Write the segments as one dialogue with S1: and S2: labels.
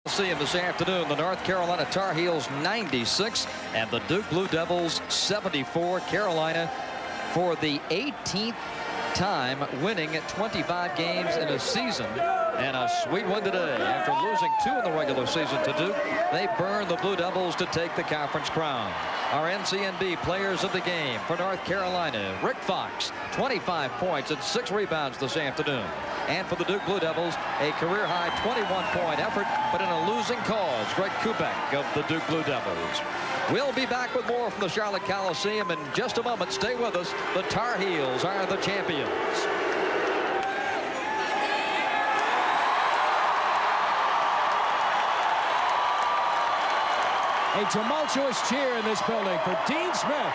S1: See him this afternoon. The North Carolina Tar Heels 96 and the Duke Blue Devils 74. Carolina for the 18th time winning 25 games in a season, and a sweet one today. After losing 2 in the regular season to Duke, they burned the Blue Devils to take the conference crown. Our NCNB players of the game for North Carolina: Rick Fox, 25 points and 6 rebounds this afternoon. And for the Duke Blue Devils, a career-high 21-point effort, but in a losing cause, Greg Kubek of the Duke Blue Devils. We'll be back with more from the Charlotte Coliseum in just a moment. Stay with us. The Tar Heels are the champions.
S2: A tumultuous cheer in this building for Dean Smith.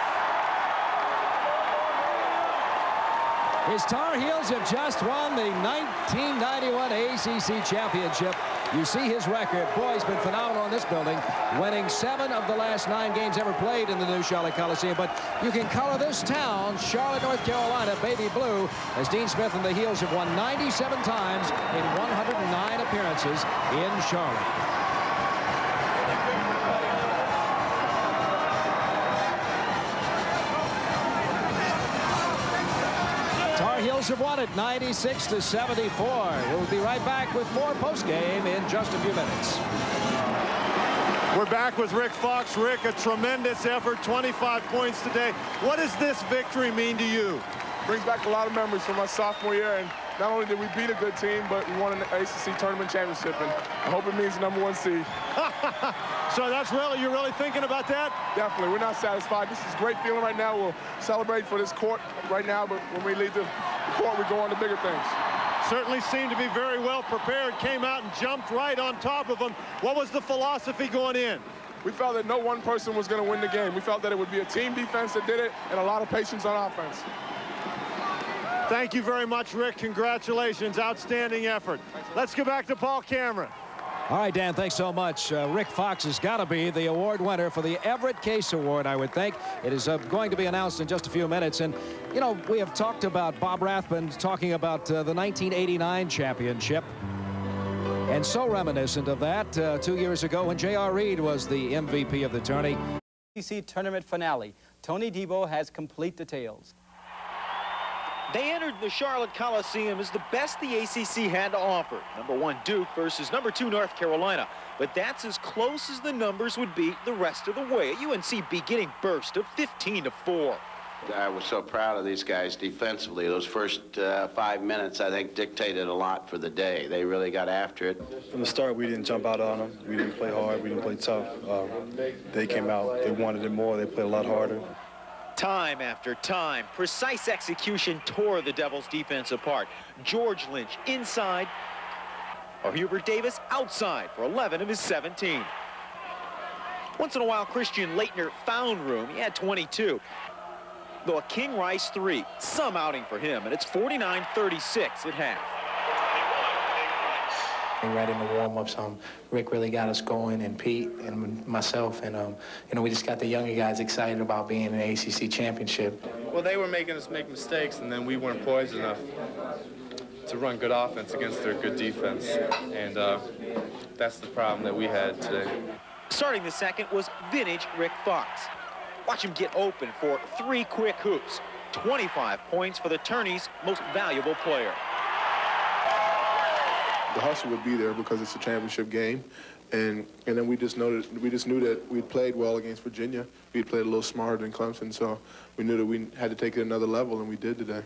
S2: His Tar Heels have just won the 1991 ACC championship. You see his record. Boy, he's been phenomenal in this building, winning 7 of the last 9 games ever played in the new Charlotte Coliseum. But you can color this town, Charlotte, North Carolina, baby blue, as Dean Smith and the Heels have won 97 times in 109 appearances in Charlotte. Tar Heels have won it 96-74. We'll be right back with more postgame in just a few minutes.
S3: We're back with Rick Fox. Rick, a tremendous effort, 25 points today. What does this victory mean to you?
S4: Brings back a lot of memories from my sophomore year, and not only did we beat a good team, but we won an ACC tournament championship, and I hope it means the #1 seed.
S3: So that's really, you're really thinking about that?
S4: Definitely. We're not satisfied. This is a great feeling right now. We'll celebrate for this court right now, but when we leave the court, we go on to bigger things.
S3: Certainly seemed to be very well prepared, came out and jumped right on top of them. What was the philosophy going in?
S4: We felt that no one person was going to win the game. We felt that it would be a team defense that did it and a lot of patience on offense.
S3: Thank you very much, Rick. Congratulations. Outstanding effort. Let's go back to Paul Cameron.
S2: All right, Dan, thanks so much. Rick Fox has got to be the award winner for the Everett Case Award, I would think. It is going to be announced in just a few minutes. And, you know, we have talked about Bob Rathbun talking about the 1989 championship. And so reminiscent of that, 2 years ago when J.R. Reed was the MVP of the tourney.
S5: ACC tournament finale. Tony Debo has complete details.
S6: They entered the Charlotte Coliseum as the best the ACC had to offer. #1 Duke versus #2 North Carolina. But that's as close as the numbers would be the rest of the way. A UNC beginning burst of 15-4.
S7: I was so proud of these guys defensively. Those first 5 minutes, I think, dictated a lot for the day. They really got after it.
S8: From the start, we didn't jump out on them. We didn't play hard. We didn't play tough. They came out. They wanted it more. They played a lot harder.
S6: Time after time, precise execution tore the Devils' defense apart. George Lynch inside, or Hubert Davis outside for 11 of his 17. Once in a while, Christian Laettner found room. He had 22. Though a King Rice 3, some outing for him, and it's 49-36 at half.
S9: Right in the warm-ups, Rick really got us going, and Pete and myself, and you know, we just got the younger guys excited about being in the ACC championship.
S10: Well, they were making us make mistakes, and then we weren't poised enough to run good offense against their good defense, and that's the problem that we had today.
S6: Starting the second was vintage Rick Fox. Watch him get open for 3 quick hoops. 25 points for the tourney's most valuable player.
S4: The hustle would be there because it's a championship game, and then we just knew that we'd played well against Virginia. We played a little smarter than Clemson, so we knew that we had to take it another level, and we did today.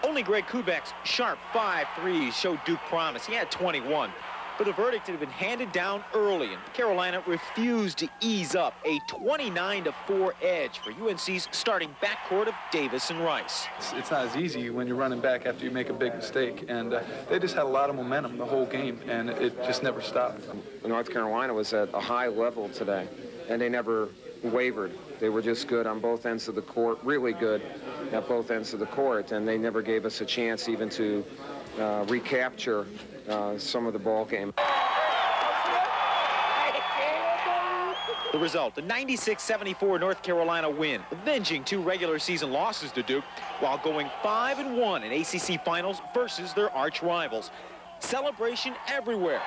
S6: Only Greg Kubek's sharp 5 threes showed Duke promise. He had 21, but a verdict had been handed down early, and Carolina refused to ease up. A 29-4 edge for UNC's starting backcourt of Davis and Rice.
S10: It's not as easy when you're running back after you make a big mistake, and they just had a lot of momentum the whole game, and it just never stopped.
S11: North Carolina was at a high level today, and they never wavered. They were just good on both ends of the court, really good at both ends of the court, and they never gave us a chance even to recapture some of the ball game.
S6: The result, the 96-74 North Carolina win, avenging 2 regular season losses to Duke, while going 5-1 in ACC finals versus their arch rivals. Celebration everywhere.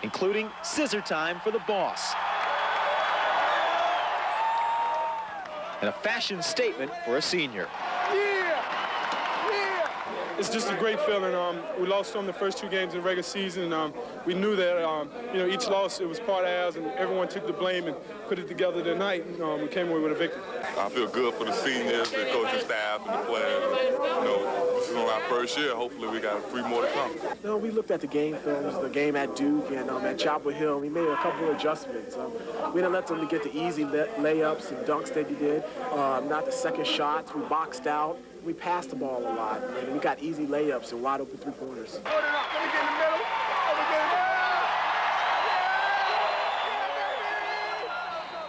S6: including scissor time for the boss. And a fashion statement for a senior.
S8: It's just a great feeling. We lost on the first 2 games in the regular season. We knew that, each loss, it was part of ours, and everyone took the blame and put it together tonight. And, we came away with a victory.
S12: I feel good for the seniors, the coaching staff, and the players. This is on our first year. Hopefully we got 3 more to come.
S13: We looked at the game films, the game at Duke and at Chapel Hill. We made a couple of adjustments. We didn't let them get the easy layups and dunks that they did, not the second shots. We boxed out. We passed the ball a lot, and we got easy layups and wide open 3-pointers.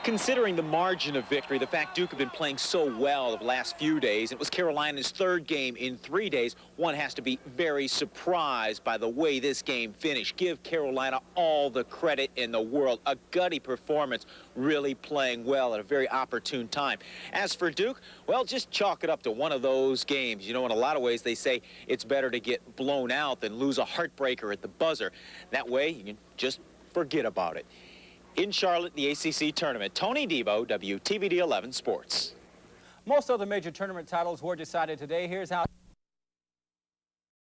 S6: Considering the margin of victory, the fact Duke have been playing so well the last few days, it was Carolina's 3rd game in 3 days, one has to be very surprised by the way this game finished. Give Carolina all the credit in the world. A gutty performance, really playing well at a very opportune time. As for Duke, well, just chalk it up to one of those games. In a lot of ways they say it's better to get blown out than lose a heartbreaker at the buzzer. That way you can just forget about it. In Charlotte, the ACC tournament, Tony Debo, WTVD 11 Sports.
S5: Most other major tournament titles were decided today. Here's how